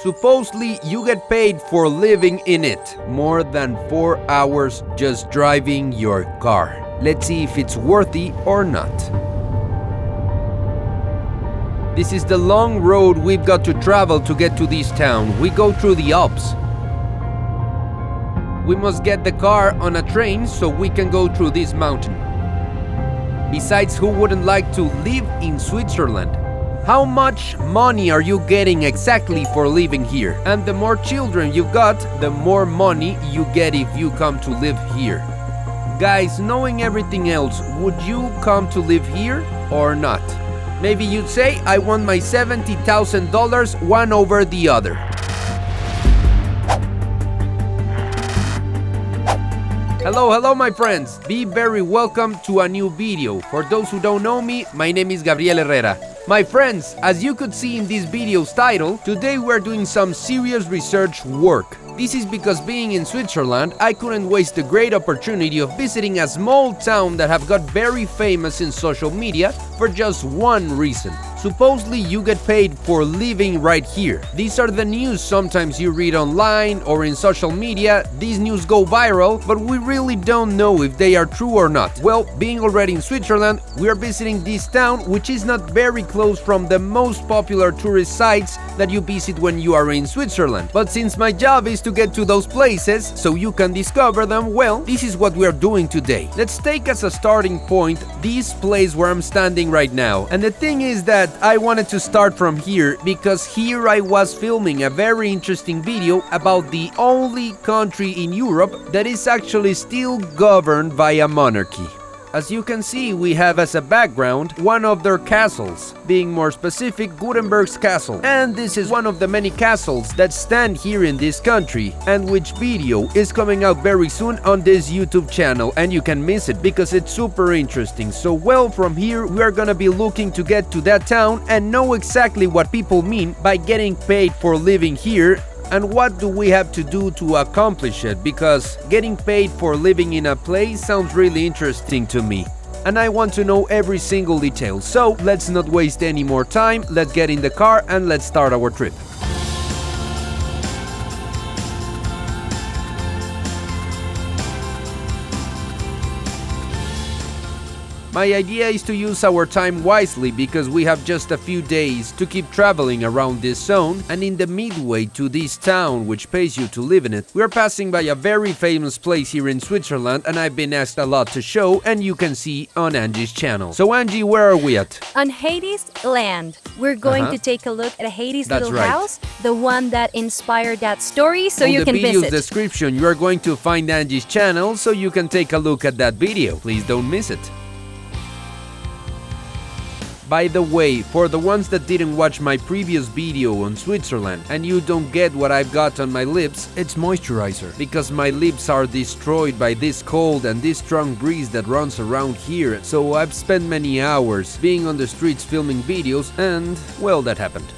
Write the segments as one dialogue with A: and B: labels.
A: Supposedly, you get paid for living in it. More than 4 hours just driving your car. Let's see if it's worthy or not. This is the long road we've got to travel to get to this town. We go through the Alps. We must get the car on a train so we can go through this mountain. Besides, who wouldn't like to live in Switzerland? How much money are you getting exactly for living here? And the more children you've got, the more money you get if you come to live here. Guys, knowing everything else, would you come to live here or not? Maybe you'd say, I want my $70,000 one over the other. Hello my friends, be very welcome to a new video. For those who don't know me, my name is Gabriel Herrera. My friends, as you could see in this video's title, today we're doing some serious research work. This is because being in Switzerland, I couldn't waste the great opportunity of visiting a small town that have got very famous in social media for just one reason. Supposedly you get paid for living right here. These are the news sometimes you read online or in social media. These news go viral, but we really don't know if they are true or not. Well, being already in Switzerland, we are visiting this town, which is not very close from the most popular tourist sites that you visit when you are in Switzerland. But since my job is to get to those places so you can discover them, well, this is what we are doing today. Let's take as a starting point this place where I'm standing right now. And the thing is that I wanted to start from here because here I was filming a very interesting video about the only country in Europe that is actually still governed by a monarchy. As you can see, we have as a background one of their castles, being more specific, Gutenberg's castle. And this is one of the many castles that stand here in this country, and which video is coming out very soon on this YouTube channel, and you can miss it because it's super interesting. So well, from here we are gonna be looking to get to that town and know exactly what people mean by getting paid for living here. And what do we have to do to accomplish it? Because getting paid for living in a place sounds really interesting to me. And I want to know every single detail. So let's not waste any more time. Let's get in the car and let's start our trip. My idea is to use our time wisely because we have just a few days to keep traveling around this zone, and in the midway to this town which pays you to live in it, we are passing by a very famous place here in Switzerland, and I've been asked a lot to show, and you can see on Angie's channel. So Angie, where are we at?
B: On Hades land. We're going to take a look at Hades'
A: That's
B: little
A: right.
B: house, the one that inspired that story, so you can
A: On the video's
B: visit.
A: description, you are going to find Angie's channel so you can take a look at that video. Please don't miss it. By the way, for the ones that didn't watch my previous video on Switzerland and you don't get what I've got on my lips, it's moisturizer. Because my lips are destroyed by this cold and this strong breeze that runs around here, so I've spent many hours being on the streets filming videos and, well, that happened.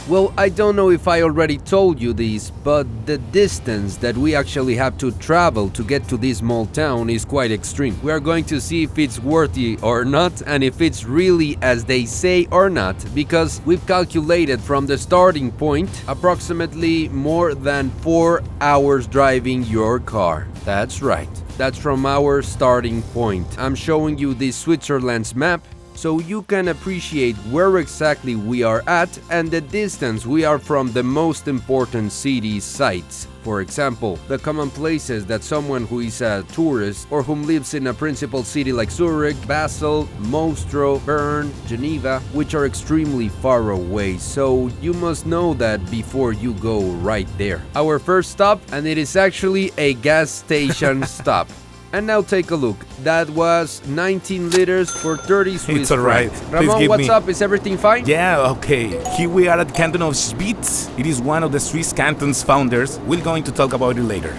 A: Well, I don't know if I already told you this, but the distance that we actually have to travel to get to this small town is quite extreme. We are going to see if it's worthy or not, and if it's really as they say or not, because we've calculated from the starting point approximately more than 4 hours driving your car. That's right. That's from our starting point. I'm showing you this Switzerland's map, so you can appreciate where exactly we are at and the distance we are from the most important city sites. For example, the common places that someone who is a tourist or whom lives in a principal city like Zurich, Basel, Mostro, Bern, Geneva, which are extremely far away, so you must know that before you go right there. Our first stop, and it is actually a gas station stop. And now take a look. That was 19 liters for 30 Swiss
C: It's alright.
A: francs. Ramon, what's up? Is everything fine?
C: Yeah, okay. Here we are at the canton of Schwyz. It is one of the Swiss cantons founders. We're going to talk about it later.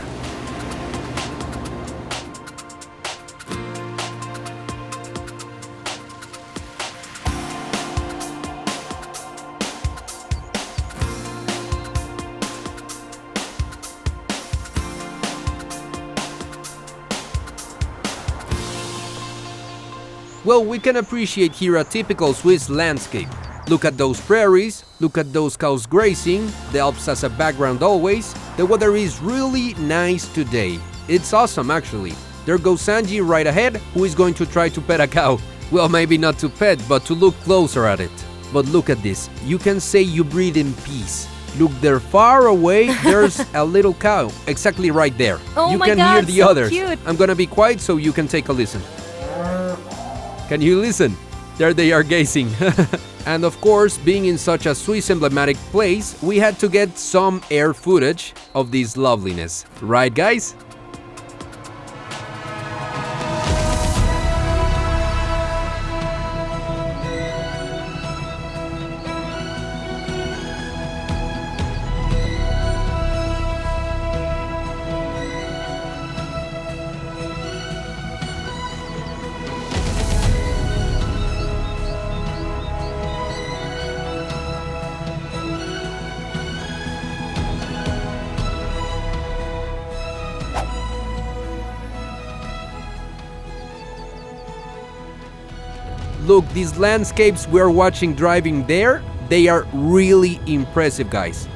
A: Well, we can appreciate here a typical Swiss landscape. Look at those prairies, look at those cows grazing, the Alps as a background always. The weather is really nice today. It's awesome actually. There goes Sanji right ahead, who is going to try to pet a cow. Well, maybe not to pet, but to look closer at it. But look at this, you can say you breathe in peace. Look there, far away, there's a little cow, exactly right there.
B: Oh
A: you
B: my
A: can
B: God,
A: hear the
B: so
A: others.
B: cute.
A: I'm gonna be quiet so you can take a listen. Can you listen? There they are gazing. And of course, being in such a Swiss emblematic place, we had to get some air footage of this loveliness. Right, guys? Look, these landscapes we're watching driving there, they are really impressive, guys.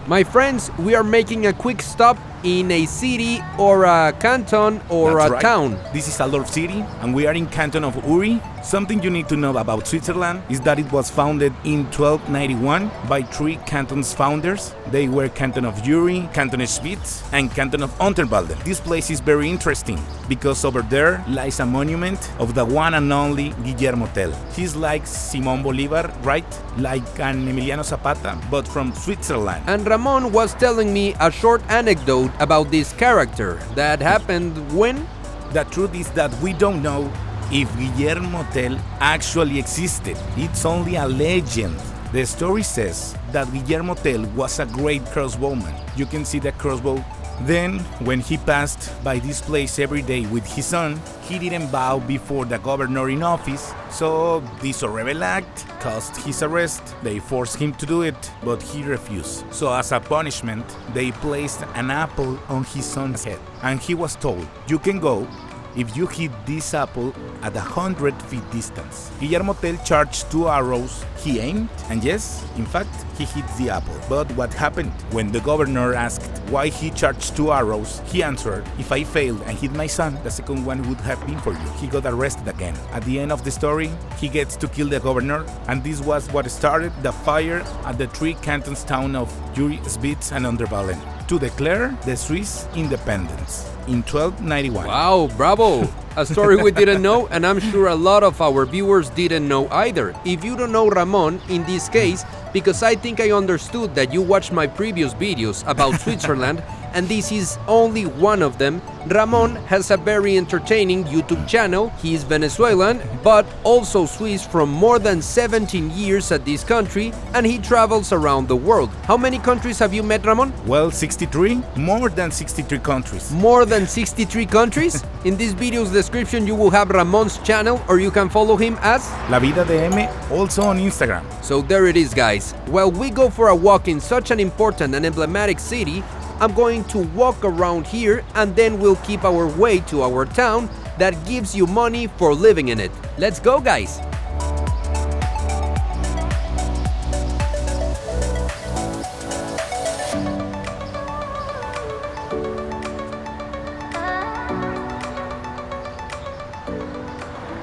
A: My friends, we are making a quick stop in a city or a canton or
C: That's
A: a
C: right.
A: town.
C: This is Aldorf City, and we are in Canton of Uri. Something you need to know about Switzerland is that it was founded in 1291 by three cantons founders. They were Canton of Uri, Canton of Schwyz, and Canton of Unterwalden. This place is very interesting because over there lies a monument of the one and only Guillermo Tell. He's like Simón Bolívar, right? Like an Emiliano Zapata, but from Switzerland.
A: And Ramon was telling me a short anecdote about this character that happened when?
C: The truth is that we don't know if Guillermo Tell actually existed. It's only a legend. The story says that Guillermo Tell was a great crossbowman. You can see the crossbow. Then, when he passed by this place every day with his son, he didn't bow before the governor in office, so this horrible act caused his arrest. They forced him to do it, but he refused. So as a punishment, they placed an apple on his son's head, and he was told, "You can go if you hit this apple at 100 feet distance." Guillermo Tell charged 2 arrows. He aimed, and yes, in fact, he hit the apple. But what happened? When the governor asked why he charged 2 arrows, he answered, "If I failed and hit my son, the second one would have been for you." He got arrested again. At the end of the story, he gets to kill the governor, and this was what started the fire at the three cantons town of Uri, Schwyz, and Unterwalden to declare the Swiss independence in 1291.
A: Wow, bravo! A story we didn't know, and I'm sure a lot of our viewers didn't know either. If you don't know Ramon, in this case, because I think I understood that you watched my previous videos about Switzerland, and this is only one of them, Ramon has a very entertaining YouTube channel. He is Venezuelan, but also Swiss from more than 17 years at this country, and he travels around the world. How many countries have you met, Ramon?
C: Well, 63? More than 63 countries.
A: More than 63 countries? In this video's description you will have Ramon's channel, or you can follow him as
C: La Vida de M, also on Instagram.
A: So there it is, guys. While we go for a walk in such an important and emblematic city, I'm going to walk around here and then we'll keep our way to our town that gives you money for living in it. Let's go, guys!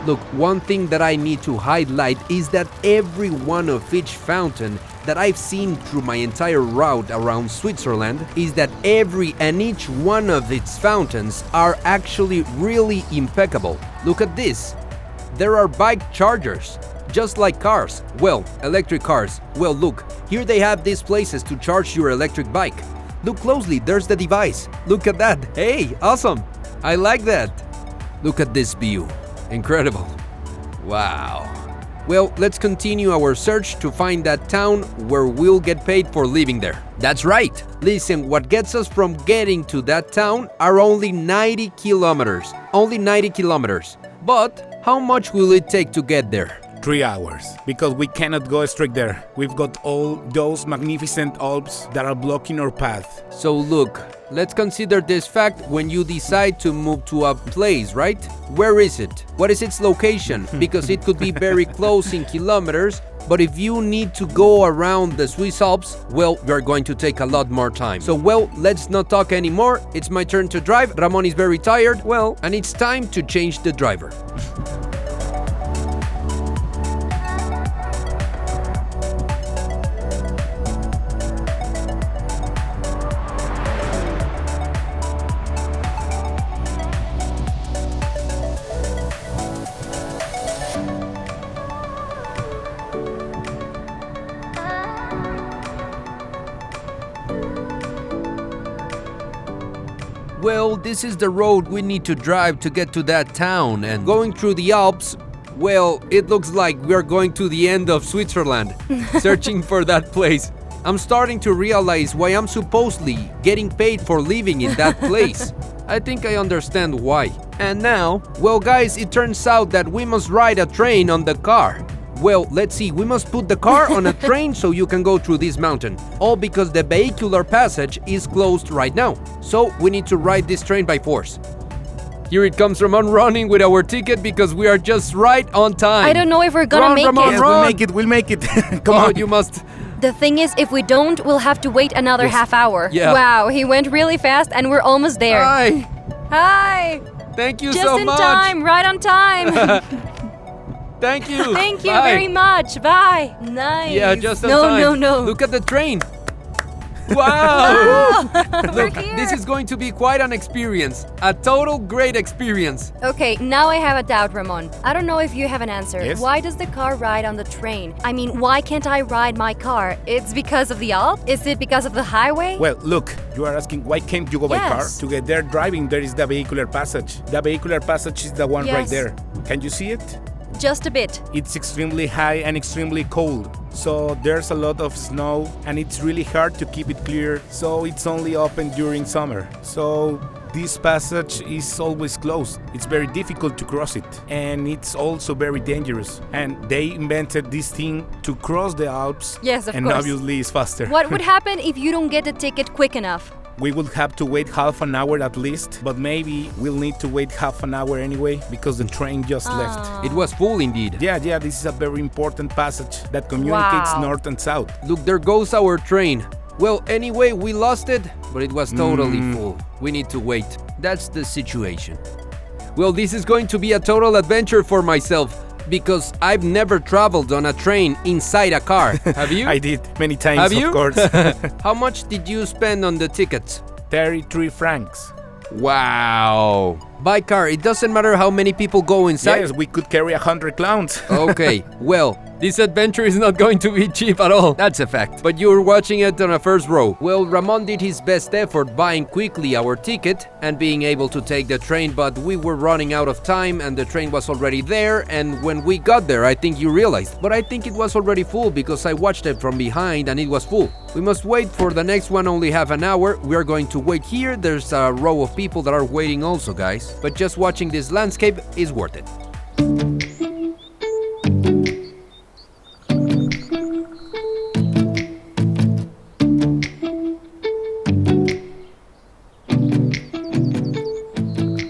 A: Look, one thing that I need to highlight is that every one of each fountain that I've seen through my entire route around Switzerland is that every and each one of its fountains are actually really impeccable. Look at this. There are bike chargers, just like cars. Well, electric cars. Well, look, here they have these places to charge your electric bike. Look closely, there's the device. Look at that. Hey, awesome. I like that. Look at this view. Incredible. Wow. Well, let's continue our search to find that town where we'll get paid for living there. That's right. Listen, what gets us from getting to that town are only 90 kilometers. Only 90 kilometers. But how much will it take to get there?
C: 3 hours, because we cannot go straight there. We've got all those magnificent Alps that are blocking our path.
A: So look, let's consider this fact when you decide to move to a place, right? Where is it? What is its location? Because it could be very close in kilometers, but if you need to go around the Swiss Alps, well, you're going to take a lot more time. So, well, let's not talk anymore. It's my turn to drive. Ramon is very tired. Well, and it's time to change the driver. Well, this is the road we need to drive to get to that town, and going through the Alps, well, it looks like we're going to the end of Switzerland, searching for that place. I'm starting to realize why I'm supposedly getting paid for living in that place. I think I understand why. And now, well guys, it turns out that we must ride a train on the car. Well, let's see, we must put the car on a train so you can go through this mountain. All because the vehicular passage is closed right now. So we need to ride this train by force. Here it comes, Ramon, running with our ticket because we are just right on time.
B: I don't know if we're gonna
A: Run,
B: make
A: Ramon,
B: it.
C: Yes,
A: run.
C: we'll make it. Come
A: Oh,
C: on.
A: you must.
B: The thing is, if we don't, we'll have to wait another
A: Yes.
B: half hour.
A: Yeah.
B: Wow, he went really fast and we're almost there.
A: Hi,
B: Hi!
A: thank you
B: Just
A: so
B: in
A: much.
B: time, right on time.
A: Thank you.
B: Thank you
A: Bye.
B: very much. Bye. Nice.
A: Yeah, just on
B: no,
A: time.
B: No, no,
A: Look at the train. Wow!
B: We're
A: Look,
B: here.
A: this is going to be quite an experience. A total great experience.
B: Okay, now I have a doubt, Ramon. I don't know if you have an answer.
C: Yes?
B: Why does the car ride on the train? I mean, why can't I ride my car? It's because of the Alps? Is it because of the highway?
C: Well, look, you are asking why can't you go by car?
B: Yes.
C: To get there driving, there is the vehicular passage. The vehicular passage is the one right
B: Yes.
C: there. Can you see it?
B: Just a bit.
C: It's extremely high and extremely cold. So there's a lot of snow and it's really hard to keep it clear. So it's only open during summer. So this passage is always closed. It's very difficult to cross it. And it's also very dangerous. And they invented this thing to cross the Alps.
B: Yes, of
C: and
B: course.
C: obviously it's faster.
B: What would happen if you don't get the ticket quick enough?
C: We will have to wait half an hour at least, but maybe we'll need to wait half an hour anyway because the train just left.
A: It was full indeed.
C: Yeah, this is a very important passage that communicates
B: Wow.
C: north and south.
A: Look, there goes our train. Well, anyway, we lost it, but it was totally full. We need to wait. That's the situation. Well, this is going to be a total adventure for myself because I've never traveled on a train inside a car. Have you?
C: I did many times,
A: Have you?
C: of course.
A: How much did you spend on the tickets?
C: 33 francs.
A: Wow. By car, it doesn't matter how many people go inside.
C: Yes, we could carry 100 clowns.
A: Okay, well, this adventure is not going to be cheap at all. That's a fact. But you're watching it on a first row. Well, Ramon did his best effort buying quickly our ticket and being able to take the train, but we were running out of time and the train was already there. And when we got there, I think you realized. But I think it was already full because I watched it from behind and it was full. We must wait for the next one only half an hour. We are going to wait here. There's a row of people that are waiting also, guys. But just watching this landscape is worth it.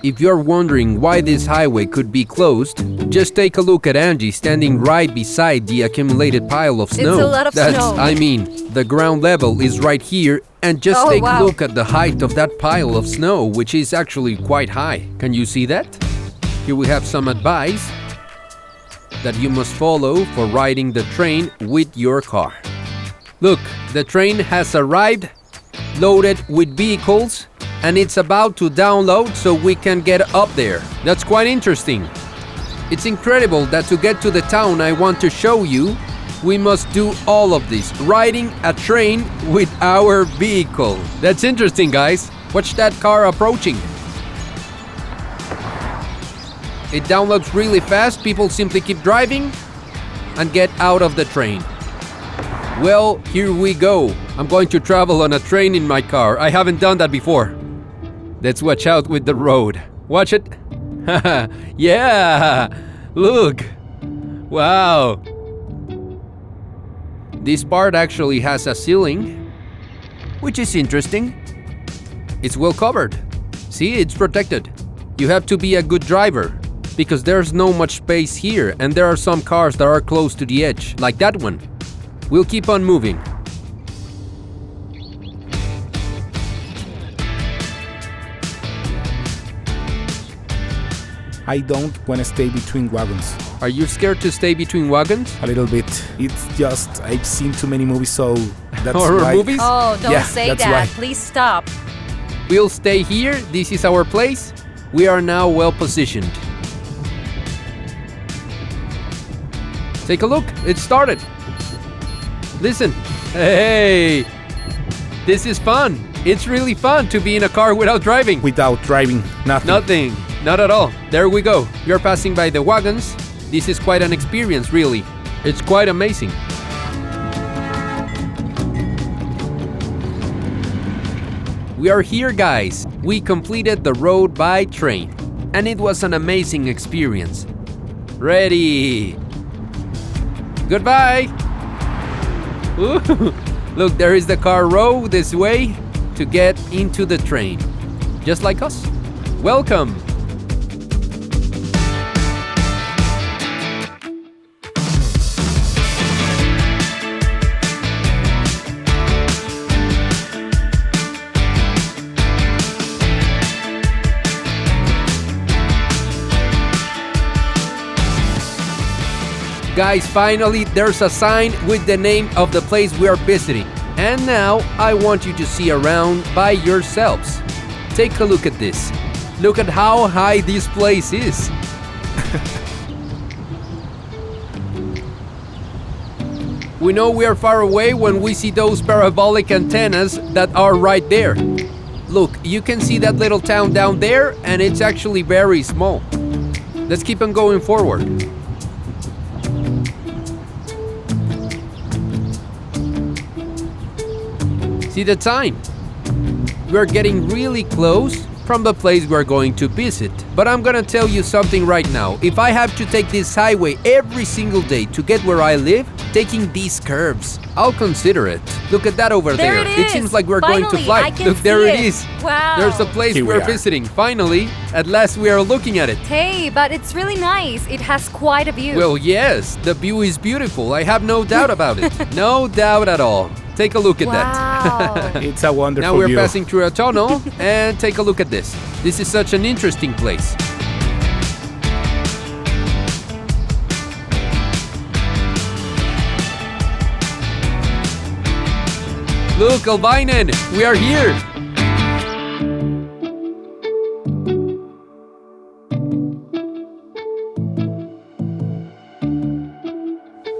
A: If you're wondering why this highway could be closed, just take a look at Angie standing right beside the accumulated pile of snow.
B: a lot of snow.
A: I mean, the ground level is right here, and just
B: Oh,
A: take
B: wow.
A: a look at the height of that pile of snow, which is actually quite high. Can you see that? Here we have some advice that you must follow for riding the train with your car. Look, the train has arrived, loaded with vehicles, and it's about to download so we can get up there. That's quite interesting. It's incredible that to get to the town I want to show you, we must do all of this, riding a train with our vehicle. That's interesting, guys. Watch that car approaching. It downloads really fast, people simply keep driving and get out of the train. Well, here we go. I'm going to travel on a train in my car. I haven't done that before. Let's watch out with the road. Watch it. Yeah, look. Wow! This part actually has a ceiling, which is interesting. It's well covered. See, it's protected. You have to be a good driver, because there's no much space here and there are some cars that are close to the edge, like that one. We'll keep on moving.
C: I don't want to stay between wagons.
A: Are you scared to stay between wagons?
C: A little bit. It's just I've seen too many movies, so that's
A: Horror
C: why.
A: movies?
B: Oh, don't
C: Yeah,
B: say
C: that's
B: that.
C: why.
B: Please stop.
A: We'll stay here. This is our place. We are now well positioned. Take a look. It started. Listen. Hey. This is fun. It's really fun to be in a car without driving.
C: Without driving, nothing.
A: Nothing. Not at all. There we go. We are passing by the wagons. This is quite an experience, really. It's quite amazing. We are here, guys. We completed the road by train, and it was an amazing experience. Ready. Goodbye. Ooh. Look, there is the car row this way to get into the train. Just like us. Welcome. Guys, finally there's a sign with the name of the place we are visiting. And now I want you to see around by yourselves. Take a look at this. Look at how high this place is. We know we are far away when we see those parabolic antennas that are right there. Look, you can see that little town down there, and it's actually very small. Let's keep on going forward. See the time? We're getting really close from the place we're going to visit. But I'm gonna tell you something right now. If I have to take this highway every single day to get where I live, taking these curves, I'll consider it. Look at that over there.
B: There it is.
A: seems like we're going to
B: Finally,
A: fly.
B: I can
A: Look, there
B: see
A: it
B: it.
A: is.
B: Wow.
A: There's the place
C: Here we
A: we're
C: are.
A: visiting. Finally, at last we are looking at it.
B: Hey, but it's really nice. It has quite a view.
A: Well, yes, the view is beautiful. I have no doubt about it. No doubt at all. Take a look at that.
B: Wow.
C: It's a wonderful
A: Now we're
C: view.
A: passing through a tunnel, and take a look at this. This is such an interesting place. Look, Albinen, we are here.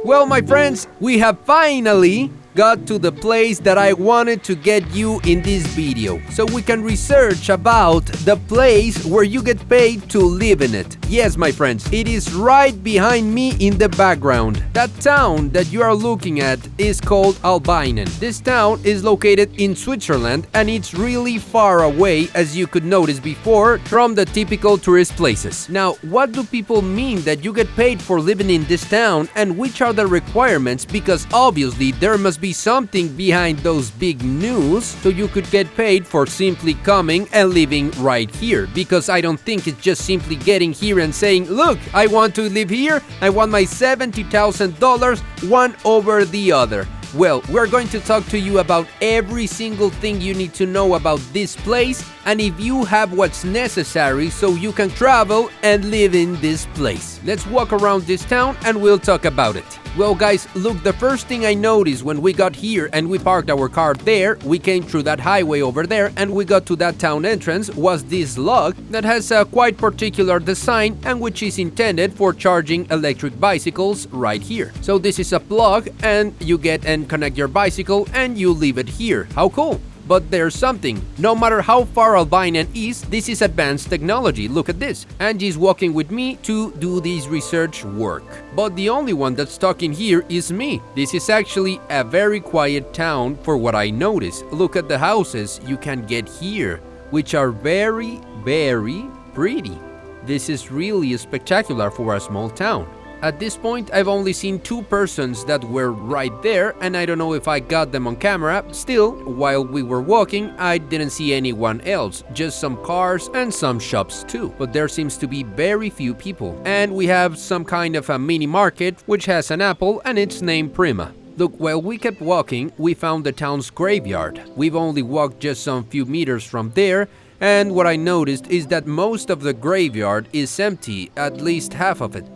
A: Well, my friends, we have finally got to the place that I wanted to get you in this video, so we can research about the place where you get paid to live in it. Yes, my friends, it is right behind me in the background. That town that you are looking at is called Albinen. This town is located in Switzerland, and it's really far away, as you could notice before, from the typical tourist places. Now, what do people mean that you get paid for living in this town, and which are the requirements? Because obviously there must be something behind those big news, so you could get paid for simply coming and living right here. Because I don't think it's just simply getting here and saying, look, I want to live here, I want my $70,000 one over the other. Well, we're going to talk to you about every single thing you need to know about this place, and if you have what's necessary so you can travel and live in this place. Let's walk around this town and we'll talk about it. Well, guys, look, the first thing I noticed when we got here and we parked our car there, we came through that highway over there and we got to that town entrance, was this log that has a quite particular design and which is intended for charging electric bicycles right here. So this is a plug and you get and connect your bicycle and you leave it here. How cool! But there's something. No matter how far Albinen is, this is advanced technology. Look at this. Angie's walking with me to do this research work. But the only one that's talking here is me. This is actually a very quiet town for what I noticed. Look at the houses you can get here, which are very, very pretty. This is really spectacular for a small town. At this point, I've only seen 2 persons that were right there, and I don't know if I got them on camera. Still, while we were walking, I didn't see anyone else, just some cars and some shops too. But there seems to be very few people. And we have some kind of a mini market which has an apple and it's named Prima. Look, while we kept walking, we found the town's graveyard. We've only walked just some few meters from there, and what I noticed is that most of the graveyard is empty, at least half of it.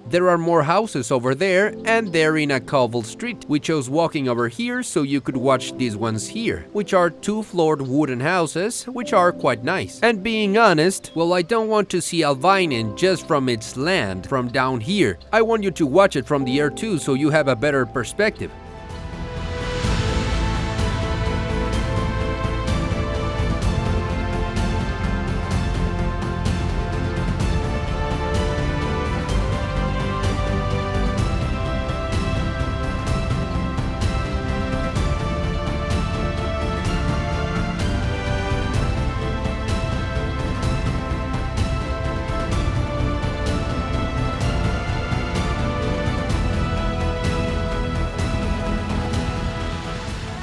A: There are more houses over there, and they're in a cobbled street. We chose walking over here so you could watch these ones here, which are 2-floored wooden houses, which are quite nice. And being honest, well, I don't want to see Albanian just from its land, from down here. I want you to watch it from the air too, so you have a better perspective.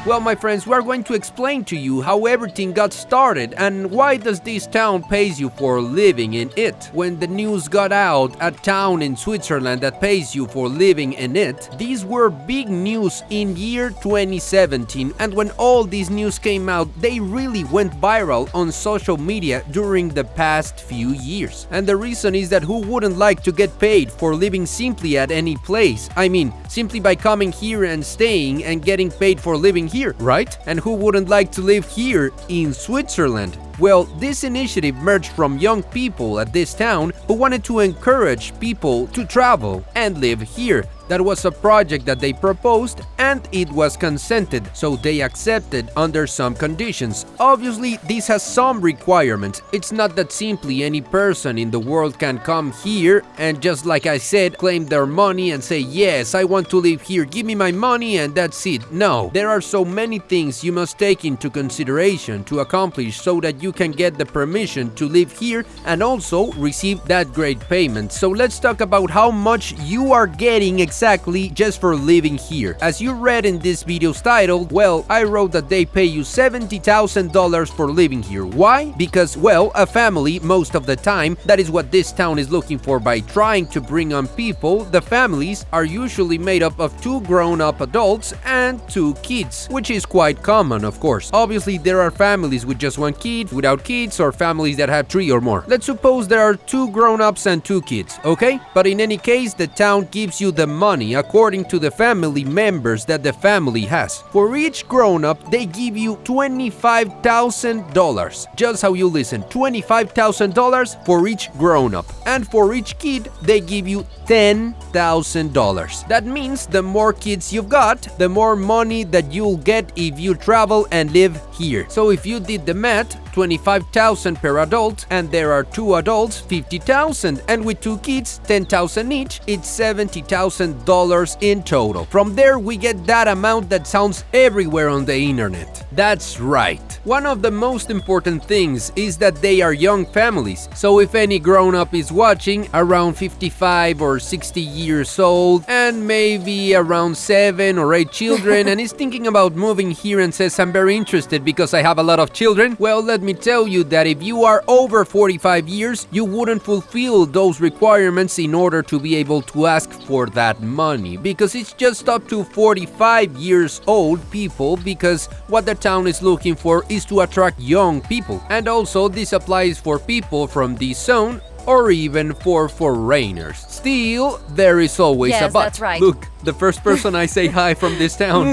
A: Well, my friends, we're going to explain to you how everything got started and why does this town pays you for living in it. When the news got out, a town in Switzerland that pays you for living in it, these were big news in year 2017, and when all these news came out, they really went viral on social media during the past few years. And the reason is that who wouldn't like to get paid for living simply at any place? I mean, simply by coming here and staying and getting paid for living here, right? And who wouldn't like to live here in Switzerland? Well, this initiative emerged from young people at this town who wanted to encourage people to travel and live here. That was a project that they proposed and it was consented, so they accepted under some conditions. Obviously, this has some requirements. It's not that simply any person in the world can come here and just like I said, claim their money and say, yes, I want to live here, give me my money and that's it. No, there are so many things you must take into consideration to accomplish so that you can get the permission to live here and also receive that great payment. So let's talk about how much you are getting exactly just for living here. As you read in this video's title, well, I wrote that they pay you $70,000 for living here. Why? Because, well, a family, most of the time, that is what this town is looking for by trying to bring on people. The families are usually made up of 2 grown-up adults and 2 kids, which is quite common, of course. Obviously, there are families with just 1 kid, without kids, or families that have 3 or more. Let's suppose there are 2 grown-ups and 2 kids, okay? But in any case, the town gives you the money according to the family members that the family has. For each grown-up, they give you $25,000. Just how you listen, $25,000 for each grown-up. And for each kid, they give you $10,000. That means the more kids you've got, the more money that you'll get if you travel and live here. So if you did the math, $25,000 per adult, and there are 2 adults, $50,000, and with 2 kids, $10,000 each, it's $70,000 in total. From there, we get that amount that sounds everywhere on the internet. That's right. One of the most important things is that they are young families. So if any grown-up is watching, around 55 or 60 years old, and maybe around 7 or 8 children, and is thinking about moving here and says, I'm very interested because I have a lot of children, well, let me tell you that if you are over 45 years, you wouldn't fulfill those requirements in order to be able to ask for that money, because it's just up to 45 years old people, because what the town is looking for is to attract young people. And also this applies for people from this zone or even for foreigners. Still, there is always a but.
B: That's right.
A: Look, the first person I say hi from this town.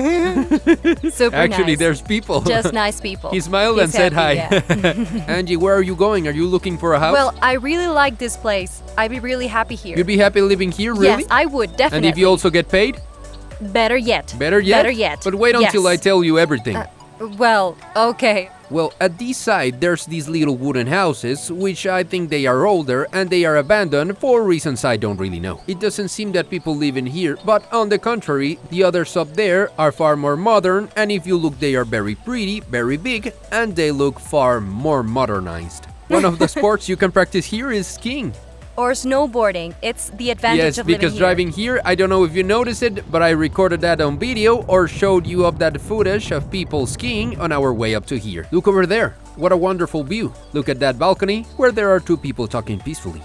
B: Super
A: Actually,
B: nice.
A: There's people.
B: Just nice people.
A: He smiled and
B: He's
A: said
B: happy,
A: hi.
B: yeah.
A: Angie, where are you going? Are you looking for a house?
B: Well, I really like this place. I'd be really happy here.
A: You'd be happy living here, really?
B: Yes, I would, definitely.
A: And if you also get paid?
B: Better yet.
A: Better yet?
B: Better yet.
A: But wait until I
B: Yes.
A: tell you everything.
B: Well, okay.
A: Well, at this side, there's these little wooden houses, which I think they are older and they are abandoned for reasons I don't really know. It doesn't seem that people live in here, but on the contrary, the others up there are far more modern, and if you look, they are very pretty, very big, and they look far more modernized. One of the sports you can practice here is skiing.
B: or snowboarding. It's the advantage
A: Yes,
B: of living
A: because
B: here.
A: driving here, I don't know if you noticed it, but I recorded that on video or showed you up that footage of people skiing on our way up to here. Look over there. What a wonderful view. Look at that balcony where there are two people talking peacefully.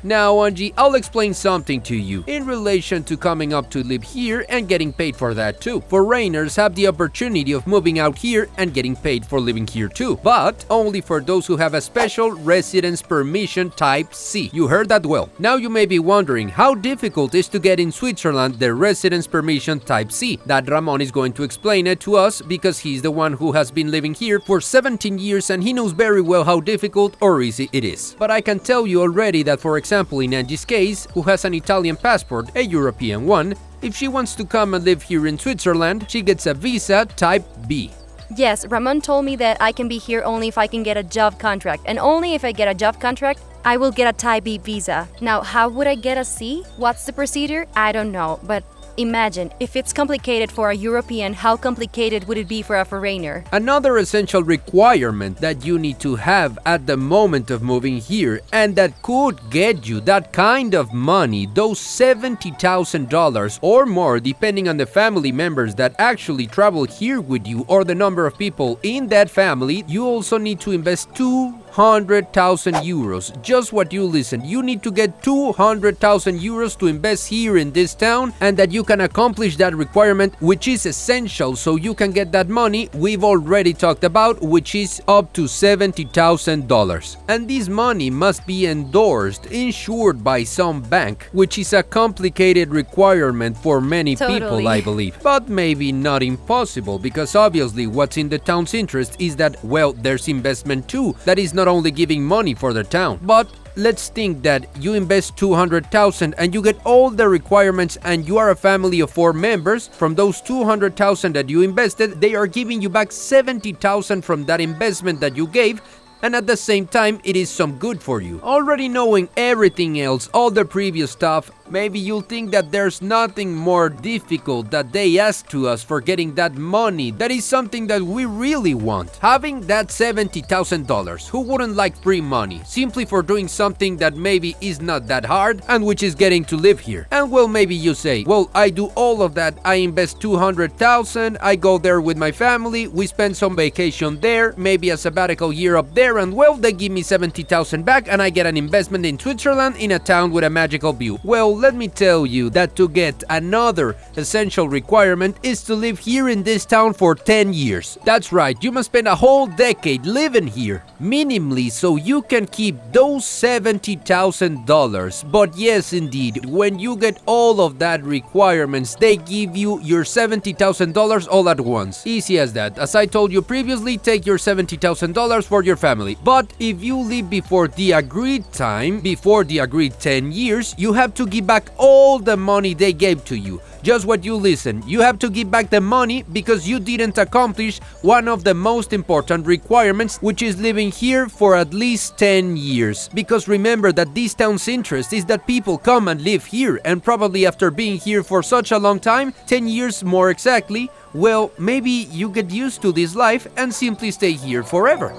A: Now, Angie, I'll explain something to you in relation to coming up to live here and getting paid for that too. Foreigners have the opportunity of moving out here and getting paid for living here too, but only for those who have a special residence permission type C. You heard that well. Now you may be wondering how difficult it is to get in Switzerland the residence permission type C. That Ramon is going to explain it to us because he's the one who has been living here for 17 years and he knows very well how difficult or easy it is. But I can tell you already that, for example, in Angie's case, who has an Italian passport, a European one, if she wants to come and live here in Switzerland, she gets a visa type B.
B: Yes, Ramon told me that I can be here only if I can get a job contract, and only if I get a job contract, I will get a type B visa. Now, how would I get a C? What's the procedure? I don't know, but imagine, if it's complicated for a European, how complicated would it be for a foreigner?
A: Another essential requirement that you need to have at the moment of moving here, and that could get you that kind of money, those $70,000 or more, depending on the family members that actually travel here with you or the number of people in that family, you also need to invest 200,000 euros. Just what you listen, you need to get 200,000 euros to invest here in this town, and that you can accomplish that requirement, which is essential so you can get that money we've already talked about, which is up to $70,000. And this money must be endorsed, insured by some bank, which is a complicated requirement for many people, I believe. But maybe not impossible, because obviously what's in the town's interest is that, well, there's investment too, that is not only giving money for the town, but let's think that you invest 200,000 and you get all the requirements and you are a family of 4 members. From those 200,000 that you invested, they are giving you back 70,000 from that investment that you gave, and at the same time it is some good for you. Already knowing everything else, all the previous stuff, maybe you'll think that there's nothing more difficult that they ask to us for getting that money. That is something that we really want. Having that $70,000. Who wouldn't like free money? Simply for doing something that maybe is not that hard and which is getting to live here. And well, maybe you say, well, I do all of that. I invest 200,000. I go there with my family. We spend some vacation there, maybe a sabbatical year up there, and well, they give me 70,000 back and I get an investment in Switzerland in a town with a magical view. Well, let me tell you that to get another essential requirement is to live here in this town for 10 years. That's right, you must spend a whole decade living here, minimally, so you can keep those $70,000. But yes, indeed, when you get all of that requirements, they give you your $70,000 all at once. Easy as that. As I told you previously, take your $70,000 for your family. But if you leave before the agreed time, before the agreed 10 years, you have to give back all the money they gave to you. Just what you listen, you have to give back the money because you didn't accomplish one of the most important requirements, which is living here for at least 10 years. Because remember that this town's interest is that people come and live here, and probably after being here for such a long time, 10 years more exactly, well, maybe you get used to this life and simply stay here forever.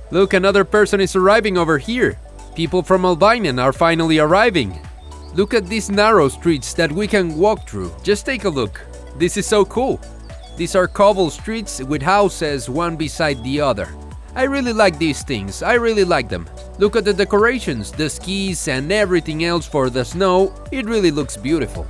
A: Look, another person is arriving over here. People from Albania are finally arriving. Look at these narrow streets that we can walk through. Just take a look. This is so cool. These are cobble streets with houses one beside the other. I really like these things. I really like them. Look at the decorations, the skis and everything else for the snow. It really looks beautiful.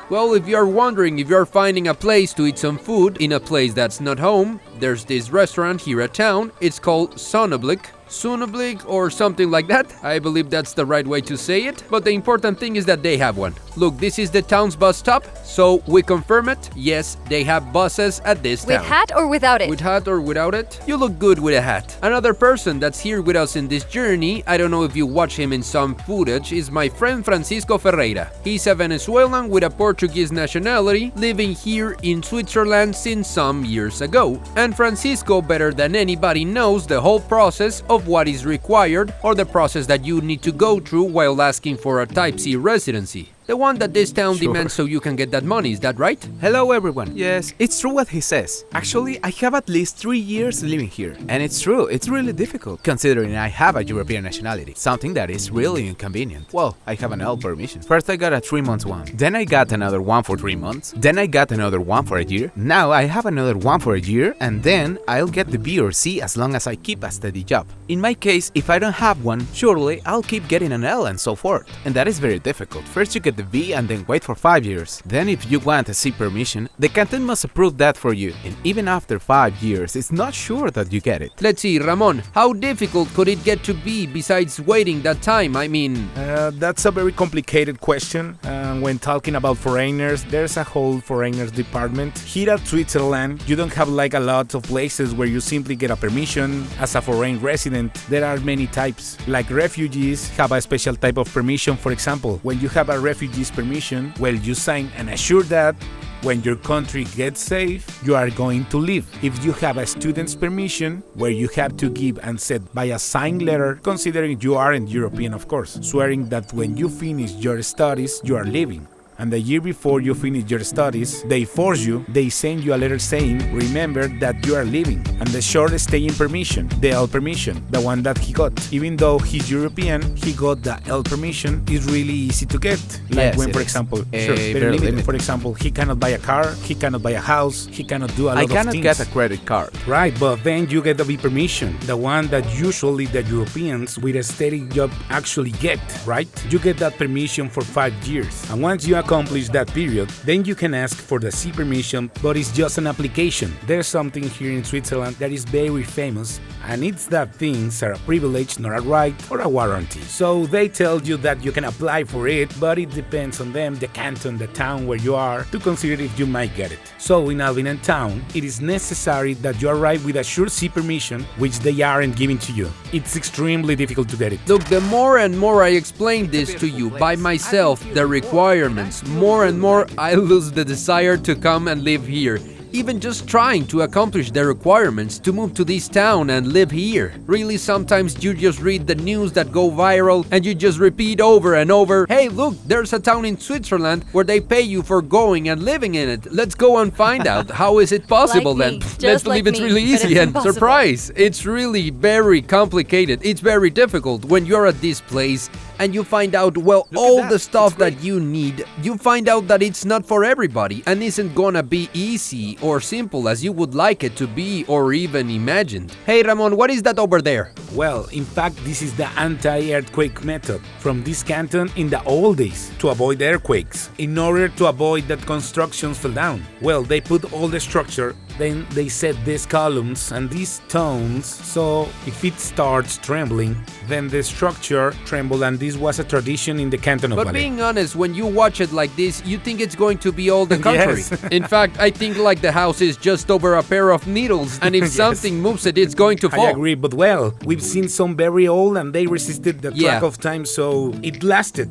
A: Well, if you're wondering if you're finding a place to eat some food in a place that's not home, there's this restaurant here at town. It's called Sonnenblick. Sunoblik or something like that. I believe that's the right way to say it, but the important thing is that they have one. Look, this is the town's bus stop, so we confirm it. Yes, they have buses at this town.
B: With hat or without it?
A: With hat or without it? You look good with a hat. Another person that's here with us in this journey, I don't know if you watch him in some footage, is my friend Francisco Herrera. He's a Venezuelan with a Portuguese nationality, living here in Switzerland since some years ago. And Francisco, better than anybody, knows the whole process of what is required, or the process that you need to go through while asking for a Type C residency. The one that this town demands so you can get that money, is that right?
D: Hello everyone. Yes, it's true what he says. Actually, I have at least 3 years living here. And it's true, it's really difficult, considering I have a European nationality, something that is really inconvenient. Well, I have an L permission. First I got a 3-month one, then I got another one for 3 months, then I got another one for a year, now I have another one for a year, and then I'll get the B or C as long as I keep a steady job. In my case, if I don't have one, surely I'll keep getting an L and so forth. And that is very difficult. First you get the V and then wait for 5 years. Then if you want a C permission, the canton must approve that for you, and even after 5 years, it's not sure that you get it.
A: Let's see, Ramon, how difficult could it get to be besides waiting that time? I mean...
C: That's a very complicated question. When talking about foreigners, there's a whole foreigners department. Here at Switzerland, you don't have like a lot of places where you simply get a permission as a foreign resident. There are many types. Like refugees have a special type of permission. For example, when you have a refugee's permission, well, you sign and assure that when your country gets safe, you are going to leave. If you have a student's permission, where you have to give and set by a signed letter, considering you aren't European, of course, swearing that when you finish your studies, you are leaving. And the year before you finish your studies, they force you, they send you a letter saying, remember that you are leaving. And the short staying permission, the L permission, the one that he got. Even though he's European, he got the L permission. It's really easy to get. Like
D: yes,
C: when, for example, very limited. For example, he cannot buy a car, he cannot buy a house, he cannot do a lot of things.
D: I cannot get a credit card.
C: Right, but then you get the V permission, the one that usually the Europeans with a steady job actually get, right? You get that permission for 5 years. And once you accomplish that period, then you can ask for the C permission, but it's just an application. There's something here in Switzerland that is very famous, and it's that things are a privilege, not a right or a warranty. So they tell you that you can apply for it, but it depends on them, the canton, the town where you are, to consider if you might get it. So in Alvin town, it is necessary that you arrive with a sure C permission, which they aren't giving to you. It's extremely difficult to get it.
A: Look, the more and more I explain this to you by myself, the requirements, more and more I lose the desire to come and live here. Even just trying to accomplish the requirements to move to this town and live here. Really, sometimes you just read the news that go viral and you just repeat over and over, hey look, there's a town in Switzerland where they pay you for going and living in it. Let's go and find out. How is it possible
B: like
A: then?
B: Let's
A: believe
B: like
A: it's
B: me,
A: really
B: but
A: easy
B: it's
A: and
B: impossible.
A: surprise. It's really very complicated. It's very difficult when you're at this place and you find out, well, all the stuff that you need. You find out that it's not for everybody and isn't gonna be easy or simple as you would like it to be or even imagined. Hey Ramon, what is that over there?
C: Well, in fact, this is the anti-earthquake method from this canton in the old days to avoid earthquakes, in order to avoid that constructions fell down. Well, they put all the structure, then they set these columns and these stones, so if it starts trembling, then the structure tremble, and this was a tradition in the canton of
A: But
C: Valais.
A: being honest, when you watch it like this, you think it's going to be all the contrary.
C: Yes.
A: In fact, I think like the house is just over a pair of needles, and if
C: Yes.
A: something moves it, it's going to fall.
C: I agree, but well, we've seen some very old and they resisted the track
A: Yeah.
C: of time, so it lasted.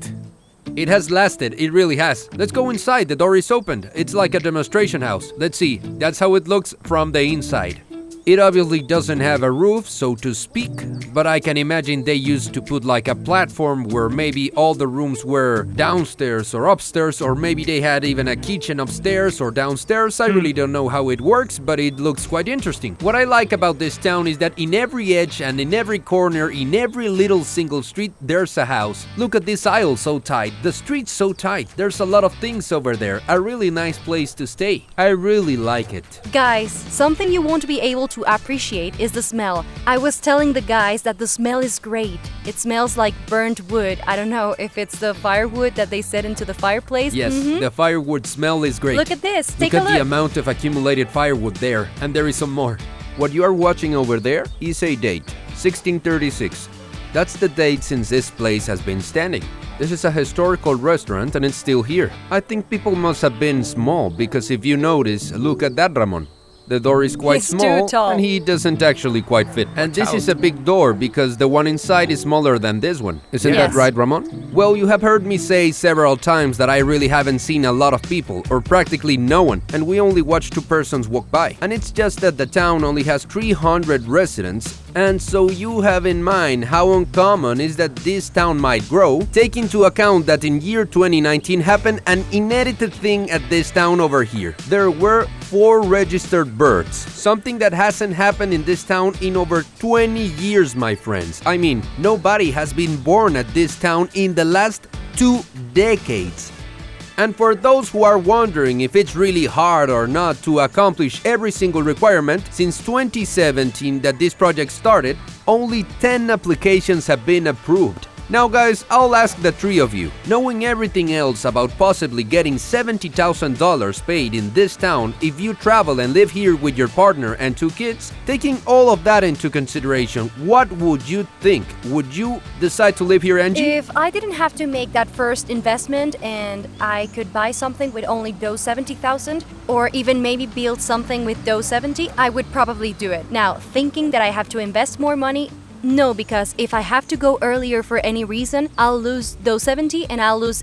A: It has lasted, it really has. Let's go inside, the door is opened. It's like a demonstration house. Let's see, that's how it looks from the inside. It obviously doesn't have a roof, so to speak, but I can imagine they used to put like a platform where maybe all the rooms were downstairs or upstairs, or maybe they had even a kitchen upstairs or downstairs. I really don't know how it works, but it looks quite interesting. What I like about this town is that in every edge and in every corner, in every little single street, there's a house. Look at this aisle so tight, the street's so tight, there's a lot of things over there. A really nice place to stay. I really like it.
B: Guys, something you won't be able to appreciate is the smell. I was telling the guys that the smell is great. It smells like burnt wood. I don't know if it's the firewood that they set into the fireplace.
A: Yes, the firewood smell is great.
B: Look at this. Take
A: Look
B: a
A: at
B: look.
A: the amount of accumulated firewood there, and there is some more. What you are watching over there is a date. 1636. That's the date since this place has been standing. This is a historical restaurant and it's still here. I think people must have been small because if you notice, look at that, Ramon. The door is quite
B: He's
A: small
B: too tall.
A: and he doesn't actually quite fit. And this is a big door because the one inside is smaller than this one. Isn't that
B: Yes.
A: right, Ramon? Well, you have heard me say several times that I really haven't seen a lot of people, or practically no one, and we only watch 2 persons walk by. And it's just that the town only has 300 residents, and so you have in mind how uncommon is that this town might grow, take into account that in year 2019 happened an inedited thing at this town over here. There were 4 registered births, something that hasn't happened in this town in over 20 years, my friends. I mean, nobody has been born at this town in the last 2 decades. And for those who are wondering if it's really hard or not to accomplish every single requirement, since 2017 that this project started, only 10 applications have been approved. Now guys, I'll ask the 3 of you, knowing everything else about possibly getting $70,000 paid in this town if you travel and live here with your partner and 2 kids, taking all of that into consideration, what would you think? Would you decide to live here, Angie?
B: If I didn't have to make that first investment and I could buy something with only those 70,000 or even maybe build something with those 70, I would probably do it. Now, thinking that I have to invest more money, no, because if I have to go earlier for any reason, I'll lose those 70 and I'll lose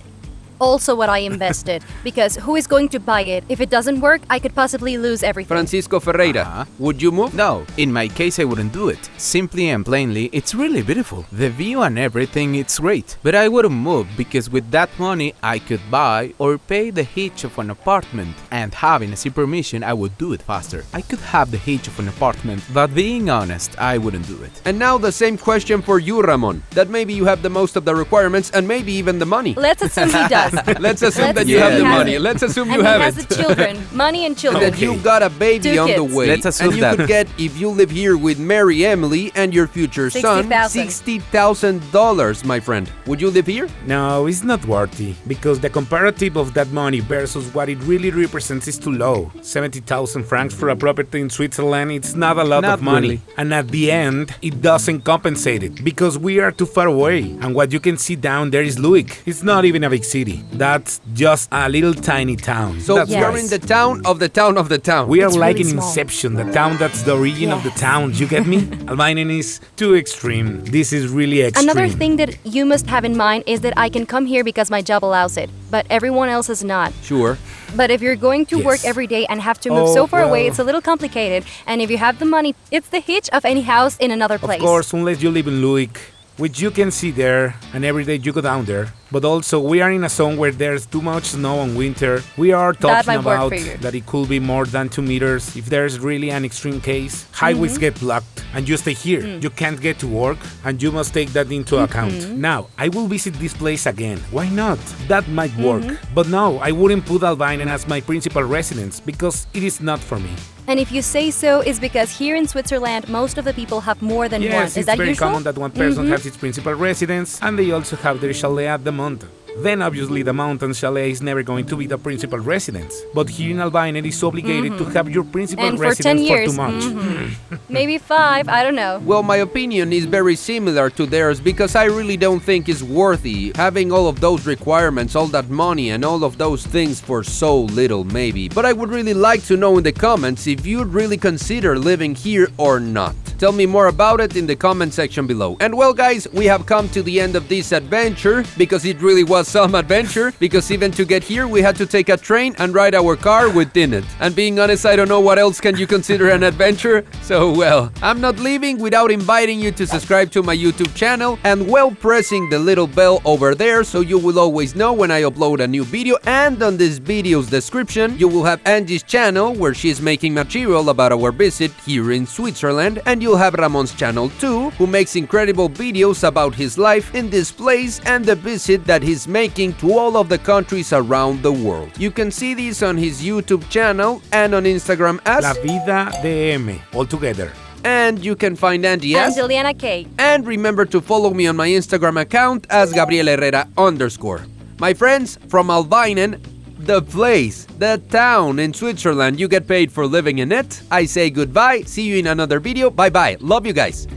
B: also what I invested. Because who is going to buy it? If it doesn't work, I could possibly lose everything.
A: Francisco Ferreira, would you move?
D: No, in my case I wouldn't do it. Simply and plainly, it's really beautiful. The view and everything, it's great. But I wouldn't move because with that money I could buy or pay the hitch of an apartment. And having a C permission, I would do it faster. I could have the hitch of an apartment, but being honest, I wouldn't do it.
A: And now the same question for you, Ramon. That maybe you have the most of the requirements and maybe even the money.
B: Let's assume he does.
A: Let's assume
B: Let's
A: that you
B: assume
A: have
B: he
A: the
B: has
A: money.
B: it.
A: Let's assume you
B: And
A: have
B: he has
A: it.
B: the children, money and children.
A: That you got a baby
B: 2
A: on the
B: kids.
A: way.
D: Let's assume
A: and you
D: that.
A: could get, if you live here with Mary Emily and your future son,
B: 60,000.
A: $60,000, my friend. Would you live here?
C: No, it's not worthy, because the comparative of that money versus what it really represents is too low. 70,000 francs for a property in Switzerland, it's not a lot
D: Not
C: of money.
D: really.
C: And at the end, it doesn't compensate it, because we are too far away. And what you can see down there is Luik. It's not even a big city. That's just a little tiny town.
A: So
C: That's
B: Yes.
A: we're in the town of the town of the town.
C: We are
B: It's
C: like
B: really
C: in
B: small.
C: Inception, the town that's the origin of the
B: Yes.
C: town. You get me? Albanian is too extreme. This is really extreme.
B: Another thing that you must have in mind is that I can come here because my job allows it, but everyone else is not.
A: Sure.
B: But if you're going to work
C: Yes.
B: every day and have to move
C: Oh,
B: so far away,
C: well.
B: it's a little complicated. And if you have the money, it's the hitch of any house in another place.
C: Of course, unless you live in Luik, which you can see there, and every day you go down there. But also, we are in a zone where there's too much snow in winter. We are talking
B: might work
C: about
B: for you.
C: that it could be more than 2 meters. If there's really an extreme case, highways
B: Mm-hmm.
C: get blocked, and you stay here. You can't get to work, and you must take that into account.
B: Mm-hmm.
C: Now, I will visit this place again. Why not? That might work.
B: Mm-hmm.
C: But no, I wouldn't put Albanian as my principal residence, because it is not for me.
B: And if you say so, it's because here in Switzerland, most of the people have more than one.
C: Yes,
B: Is
C: it's
B: that
C: very
B: usual?
C: common that one person has its principal residence, and they also have their chalet at the mountain. Then obviously the mountain chalet is never going to be the principal residence. But here in Albania it is obligated to have your principal
B: And for 10
C: residence
B: years.
C: for 2 months.
B: Maybe 5, I don't know.
A: Well, my opinion is very similar to theirs because I really don't think it's worthy having all of those requirements, all that money and all of those things for so little maybe. But I would really like to know in the comments if you'd really consider living here or not. Tell me more about it in the comment section below. And well guys, we have come to the end of this adventure because it really was some adventure, because even to get here we had to take a train and ride our car within it. And being honest, I don't know what else can you consider an adventure. So well, I'm not leaving without inviting you to subscribe to my YouTube channel and well pressing the little bell over there so you will always know when I upload a new video. And on this video's description you will have Angie's channel where she's making material about our visit here in Switzerland, and you'll have Ramon's channel too, who makes incredible videos about his life in this place and the visit that he's making to all of the countries around the world. You can see this on his YouTube channel and on Instagram as
C: La vida de M, all together.
A: and you can find Angie
B: I'm
A: as
B: Juliana K.
A: and remember to follow me on my Instagram account as Gabriel_Herrera_. My friends, from Albinen, the place, the town in Switzerland you get paid for living in it, I say goodbye, see you in another video, bye bye, love you guys.